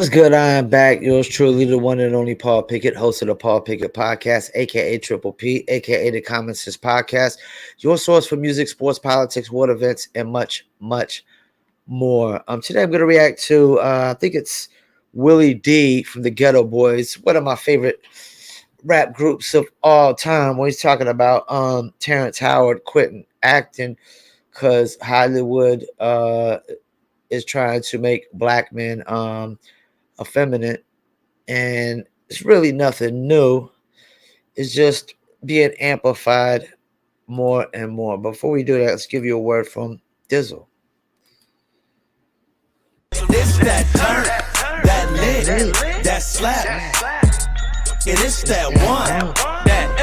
What's good? I am back. Yours truly, the one and only Paul Pickett, host of the Paul Pickett Podcast, aka Triple P, aka the Common Sense Podcast, your source for music, sports, politics, world events, and much, much more. Today I'm going to react to, I think it's Willie D from the Ghetto Boys, one of my favorite rap groups of all time. When he's talking about Terrence Howard quitting acting because Hollywood is trying to make black men effeminate, and it's really nothing new. It's just being amplified more and more. Before we do that, let's give you a word from Dizzle. It's that turn, that lit, that slap. And it's that one, that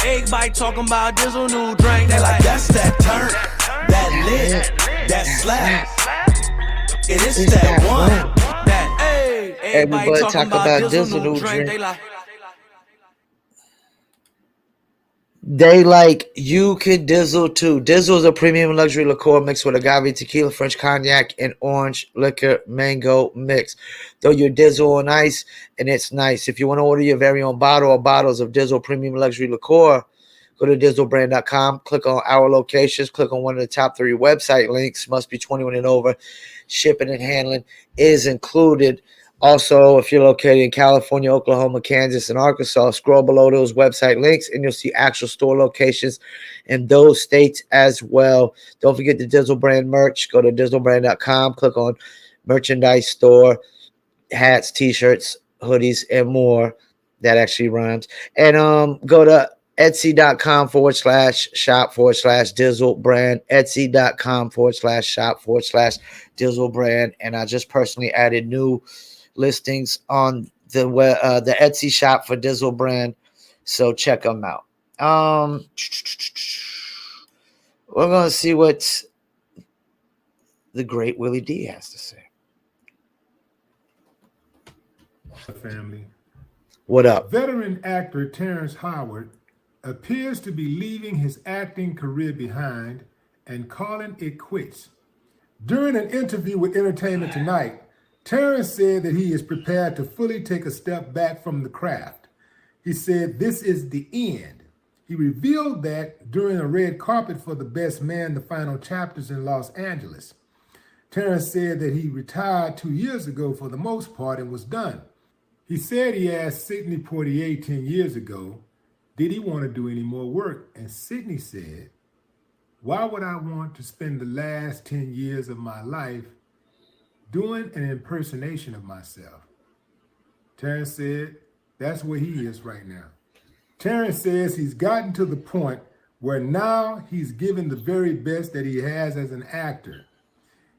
everybody talking about Dizzle new drink. They like, that's that turn, that lit, that slap. And it's that one, that everybody talking about Dizzle new drink. They like you could Dizzle too. Dizzle is a premium luxury liqueur mixed with agave, tequila, French cognac, and orange liquor mango mix. Throw your Dizzle on ice, and it's nice. If you want to order your very own bottle or bottles of Dizzle premium luxury liqueur, go to DizzleBrand.com. Click on our locations. Click on one of the top 3 website links. Must be 21 and over. Shipping and handling is included. Also, if you're located in California, Oklahoma, Kansas, and Arkansas, scroll below those website links and you'll see actual store locations in those states as well. Don't forget the Dizzle Brand merch. Go to DizzleBrand.com. Click on merchandise store, hats, t-shirts, hoodies, and more. That actually rhymes. And go to Etsy.com/shop/Dizzle Brand. Etsy.com/shop/Dizzle Brand. And I just personally added new listings on the Etsy shop for Dizzle Brand, so check them out. We're gonna see what the great Willie D has to say. Family. What up? Veteran actor Terrence Howard appears to be leaving his acting career behind and calling it quits. During an interview with Entertainment Tonight, Terrence said that he is prepared to fully take a step back from the craft. He said this is the end. He revealed that during a red carpet for The Best Man, the final chapters in Los Angeles. Terrence said that he retired 2 years ago for the most part and was done. He said he asked Sidney Poitier 10 years ago, did he want to do any more work? And Sidney said, why would I want to spend the last 10 years of my life doing an impersonation of myself? Terrence said that's where he is right now. Terrence says he's gotten to the point where now he's given the very best that he has as an actor.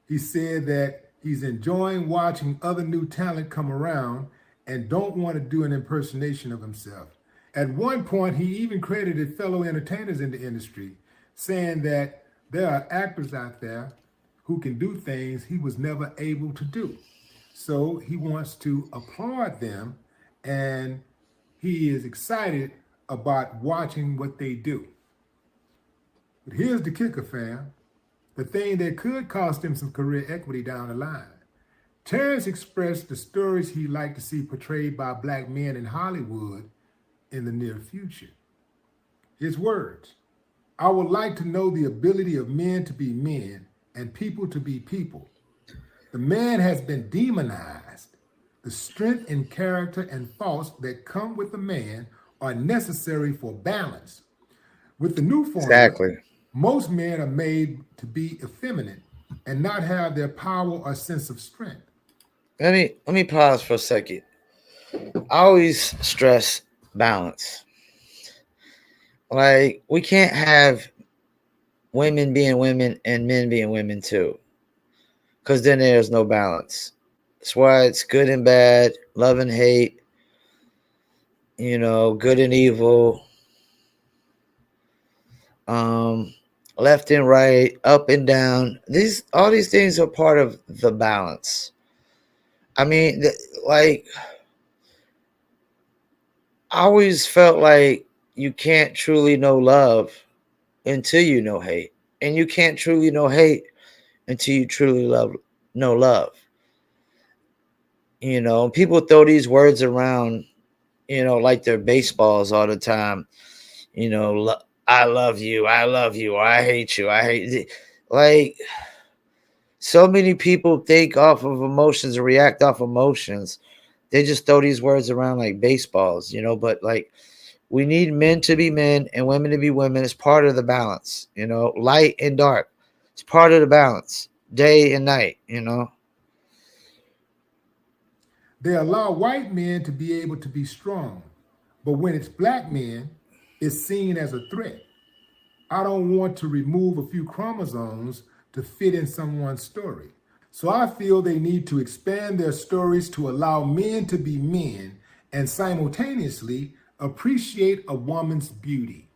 He said that he's enjoying watching other new talent come around and don't want to do an impersonation of himself. At one point, he even credited fellow entertainers in the industry, saying that there are actors out there who can do things he was never able to do. So he wants to applaud them, and he is excited about watching what they do. But here's the kicker, fam. The thing that could cost him some career equity down the line. Terrence expressed the stories he'd like to see portrayed by black men in Hollywood in the near future. His words, I would like to know the ability of men to be men and people to be people. The man has been demonized. The strength and character and faults that come with the man are necessary for balance. With the new formula, most men are made to be effeminate and not have their power or sense of strength. Let me pause for a second. I always stress balance. Like, we can't have women being women and men being women too, because then there's no balance. That's why it's good and bad, love and hate, good and evil, left and right, up and down. All these things are part of the balance. I mean, I always felt like you can't truly know love until you know hate, and you can't truly know hate until you truly know love. People throw these words around, like they're baseballs all the time. I love you, I love you, or I hate you, I hate. Like, so many people think off of emotions or react off emotions. They just throw these words around like baseballs, but like we need men to be men and women to be women. It's part of the balance, light and dark. It's part of the balance, day and night. They allow white men to be able to be strong, but when it's black men, it's seen as a threat. I don't want to remove a few chromosomes to fit in someone's story. So I feel they need to expand their stories to allow men to be men and simultaneously appreciate a woman's beauty.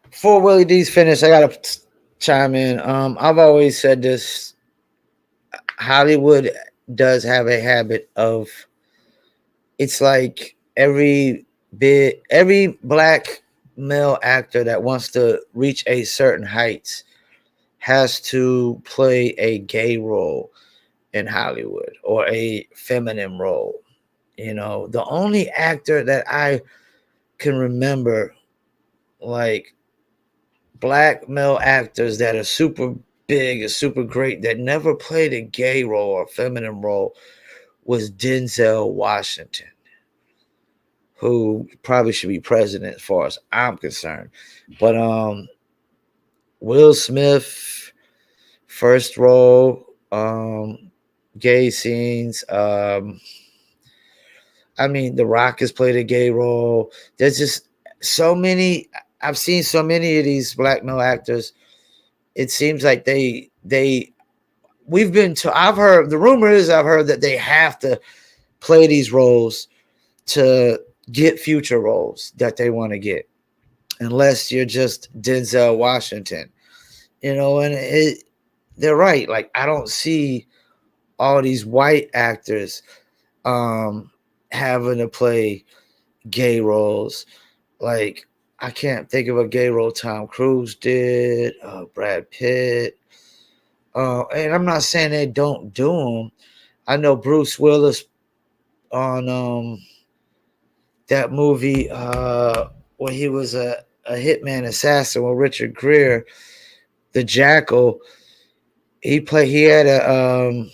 Before Willie D's finished, I gotta chime in. I've always said this: Hollywood does have a habit of, it's like every black male actor that wants to reach a certain heights has to play a gay role in Hollywood or a feminine role. The only actor that I can remember, like, black male actors that are super big and super great that never played a gay role or a feminine role, was Denzel Washington, who probably should be president as far as I'm concerned. But Will Smith, first role, gay scenes. I mean, The Rock has played a gay role. There's just so many. I've seen so many of these black male actors. It seems like we've been to. I've heard the rumor is I've heard that they have to play these roles to get future roles that they want to get, unless you're just Denzel Washington, and they're right. Like, I don't see all these white actors having to play gay roles. Like, I can't think of a gay role Tom Cruise did, Brad Pitt. And I'm not saying they don't do them. I know Bruce Willis on that movie where he was a hitman assassin with Richard Gere, The Jackal. He had a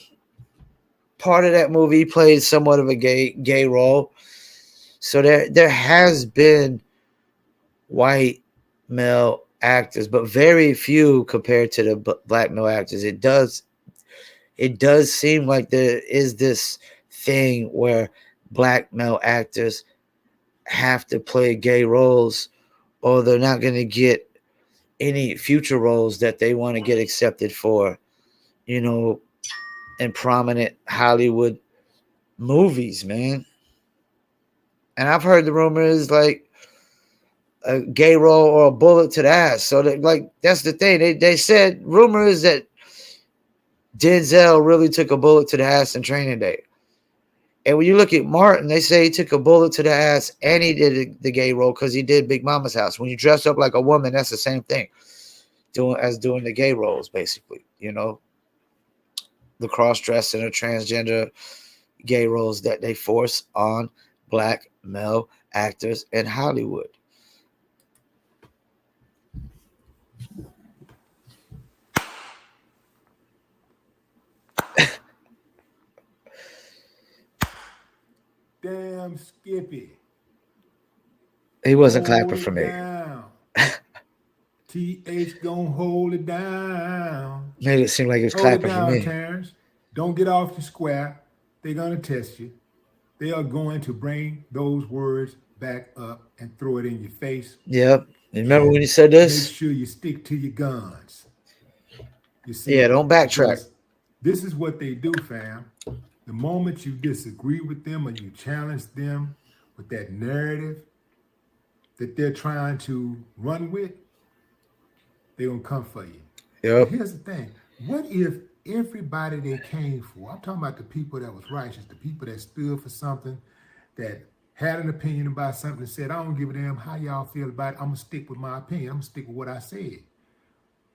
part of that movie. He played somewhat of a gay role. So there has been white male actors, but very few compared to the black male actors. It does seem like there is this thing where black male actors have to play gay roles, or they're not going to get any future roles that they want to get accepted for, you know, in prominent Hollywood movies, man. And I've heard the rumors like a gay role or a bullet to the ass. So that, like, that's the thing. They said rumors that Denzel really took a bullet to the ass in Training Day. And when you look at Martin, they say he took a bullet to the ass and he did the gay role because he did Big Mama's House. When you dress up like a woman, that's the same thing, doing the gay roles, basically. The cross dressing or transgender gay roles that they force on black male actors in Hollywood. Damn Skippy. He wasn't Hold clapping for it me. down. TH gonna hold it down. Made it seem like he was Hold it clapping for down, me. Terrence. Don't get off the square. They're gonna test you. They are going to bring those words back up and throw it in your face. Yep. You remember when And you said make this? sure you stick to your guns. You Yeah, see, don't backtrack. because this is what they do, fam. The moment you disagree with them or you challenge them with that narrative that they're trying to run with, they're going to come for you. But Yep. here's the thing. What if everybody they came for, I'm talking about the people that was righteous, the people that stood for something, that had an opinion about something and said, I don't give a damn how y'all feel about it. I'm going to stick with my opinion. I'm going to stick with what I said.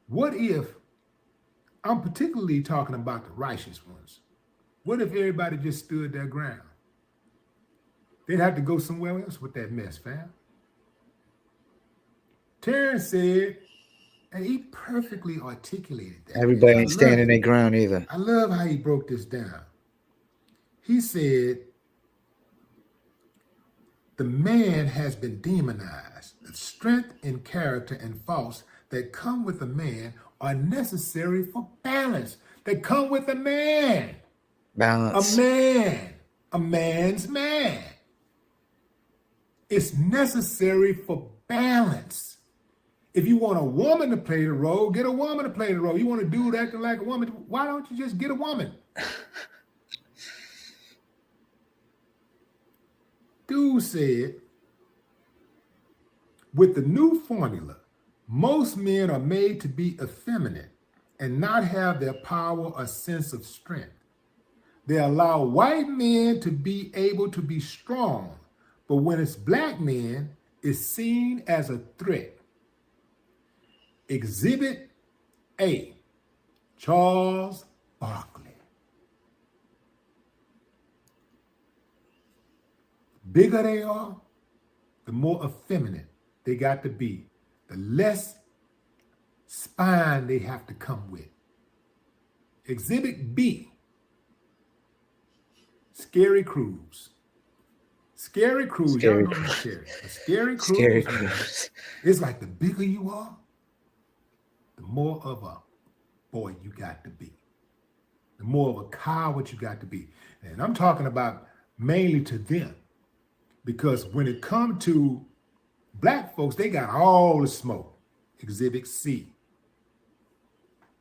What if, I'm particularly talking about the righteous ones, What if everybody just stood their ground? They'd have to go somewhere else with that mess, fam. Terrence said, and he perfectly articulated that. Everybody I ain't love standing it. their ground either. I love how he broke this down. He said, the man has been demonized. The strength and character and faults that come with a man are necessary for balance. They come with a man. A Balance. man. A man's man. It's necessary for balance. If you want a woman to play the role, get a woman to play the role. You want a dude acting like a woman, why don't you just get a woman? Dude said, with the new formula, most men are made to be effeminate and not have their power or sense of strength. They allow white men to be able to be strong, but when it's black men, it's seen as a threat. Exhibit A, Charles Barkley. Bigger they are, the more effeminate they got to be, the less spine they have to come with. Exhibit B, Scary Cruise. Scary Cruise, y'all Scary know who's scary. A Scary Scary Cruise, Cruise. it's like the bigger you are, the more of a boy you got to be. The more of a coward you got to be. And I'm talking about mainly to them. Because when it comes to black folks, they got all the smoke. Exhibit C,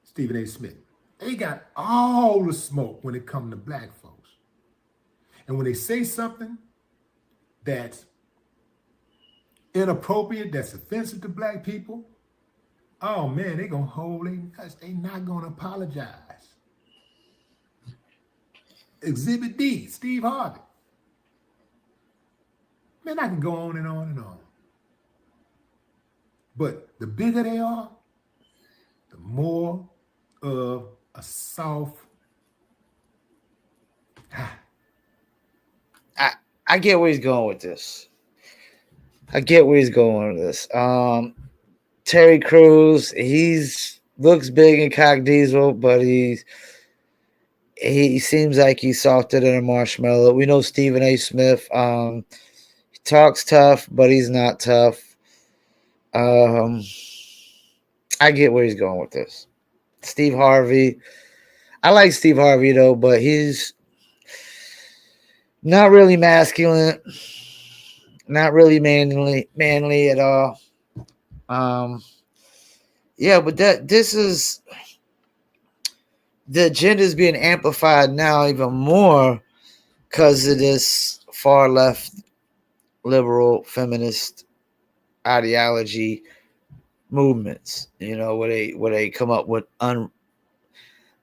Stephen A. Smith. They got all the smoke when it comes to black folks. And when they say something that's inappropriate, that's offensive to black people, oh man, they gonna hold their nuts. They not gonna apologize. Exhibit D, Steve Harvey. Man, I can go on and on and on. But the bigger they are, the more of a soft. I get where he's going with this. Terry Crews, he's looks big and cock diesel, but he seems like he's softer than a marshmallow. We know Stephen A. Smith. He talks tough, but he's not tough. I get where he's going with this. Steve Harvey. I like Steve Harvey though, but he's not really masculine, not really manly at all. Yeah, but this is the agenda is being amplified now even more because of this far left liberal feminist ideology movements, where they come up with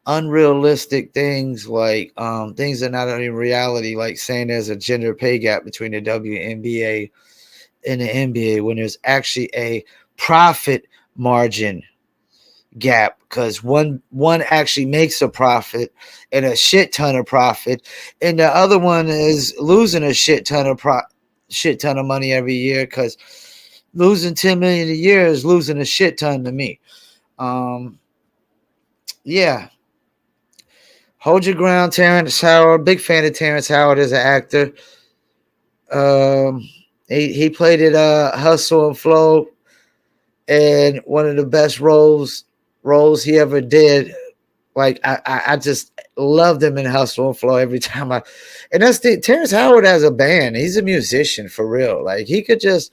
unrealistic things like things that are not in reality, like saying there's a gender pay gap between the WNBA and the NBA when there's actually a profit margin gap, because one actually makes a profit and a shit ton of profit, and the other one is losing a shit ton of money every year, because losing 10 million a year is losing a shit ton to me. Yeah. Hold your ground, Terrence Howard. Big fan of Terrence Howard as an actor. He played it Hustle and Flow, and one of the best roles he ever did. Like I just loved him in Hustle and Flow every time and that's Terrence Howard has a band. He's a musician for real. Like he could just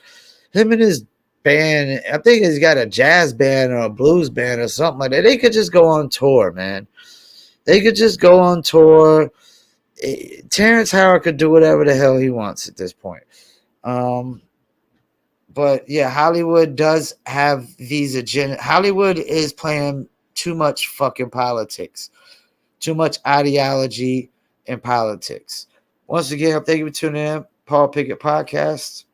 him and his band. I think he's got a jazz band or a blues band or something like that. They could just go on tour, man. They could just go on tour. Terrence Howard could do whatever the hell he wants at this point. But yeah, Hollywood does have these agenda. Hollywood is playing too much fucking politics, too much ideology and politics. Once again, thank you for tuning in. Paul Pickett Podcast.